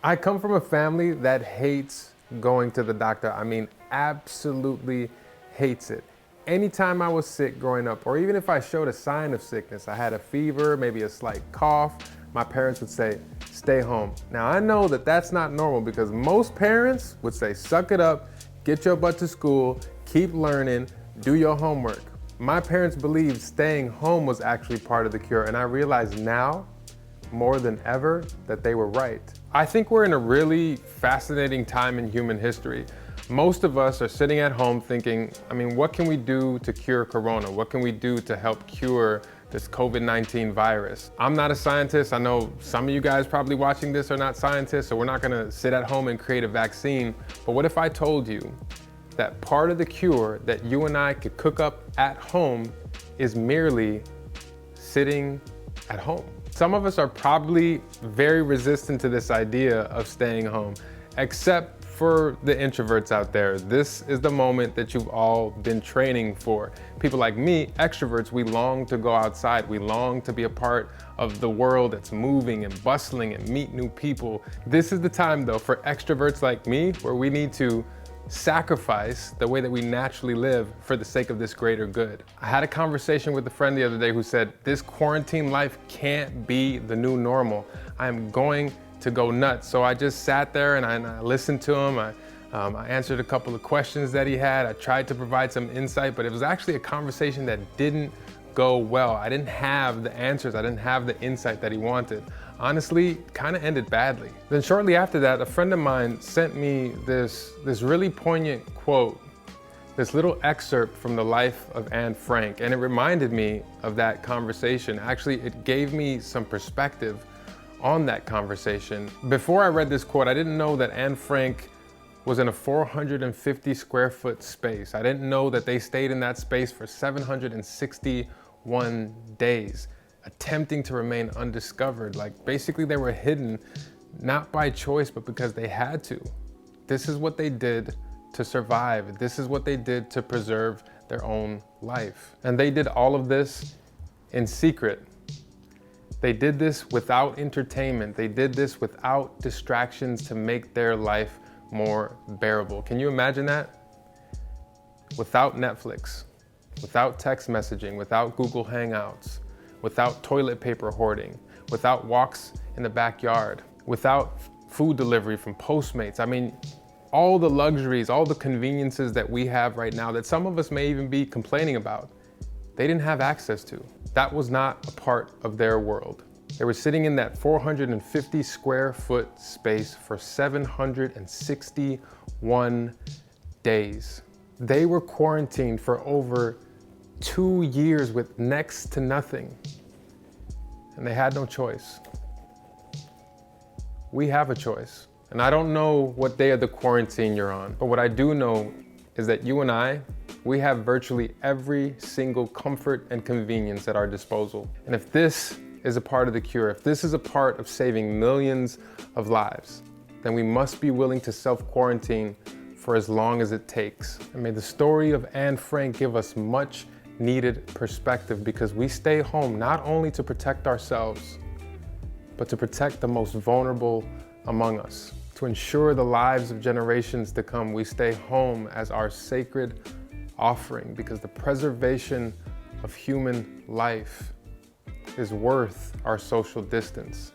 I come from a family that hates going to the doctor. I mean, absolutely hates it. Anytime I was sick growing up, or even if I showed a sign of sickness, I had a fever, maybe a slight cough, my parents would say, stay home. Now I know that that's not normal because most parents would say, suck it up, get your butt to school, keep learning, do your homework. My parents believed staying home was actually part of the cure, and I realize now, more than ever, that they were right. I think we're in a really fascinating time in human history. Most of us are sitting at home thinking, what can we do to cure Corona? What can we do to help cure this COVID-19 virus? I'm not a scientist. I know some of you guys probably watching this are not scientists, so we're not gonna sit at home and create a vaccine. But what if I told you that part of the cure that you and I could cook up at home is merely sitting at home? Some of us are probably very resistant to this idea of staying home, except for the introverts out there. This is the moment that you've all been training for. People like me, extroverts, we long to go outside. We long to be a part of the world that's moving and bustling and meet new people. This is the time though for extroverts like me where we need to sacrifice the way that we naturally live for the sake of this greater good. I had a conversation with a friend the other day who said, this quarantine life can't be the new normal. I am going to go nuts. So I just sat there and I listened to him. I answered a couple of questions that he had. I tried to provide some insight, but it was actually a conversation that didn't go well. I didn't have the answers. I didn't have the insight that he wanted. Honestly, kind of ended badly. Then shortly after that, a friend of mine sent me this really poignant quote, this little excerpt from the life of Anne Frank, and it reminded me of that conversation. Actually, it gave me some perspective on that conversation. Before I read this quote, I didn't know that Anne Frank was in a 450 square foot space. I didn't know that they stayed in that space for 761 days. Attempting to remain undiscovered. Like basically they were hidden, not by choice, but because they had to. This is what they did to survive. This is what they did to preserve their own life. And they did all of this in secret. They did this without entertainment. They did this without distractions to make their life more bearable. Can you imagine that? Without Netflix, without text messaging, without Google Hangouts, without toilet paper hoarding, without walks in the backyard, without food delivery from Postmates. All the luxuries, all the conveniences that we have right now that some of us may even be complaining about, they didn't have access to. That was not a part of their world. They were sitting in that 450 square foot space for 761 days. They were quarantined for over 2 years with next to nothing, and they had no choice. We have a choice, and I don't know what day of the quarantine you're on, but what I do know is that you and I, we have virtually every single comfort and convenience at our disposal. And if this is a part of the cure, if this is a part of saving millions of lives, then we must be willing to self-quarantine for as long as it takes. And may the story of Anne Frank give us much needed perspective, because we stay home not only to protect ourselves, but to protect the most vulnerable among us. To ensure the lives of generations to come, we stay home as our sacred offering, because the preservation of human life is worth our social distance.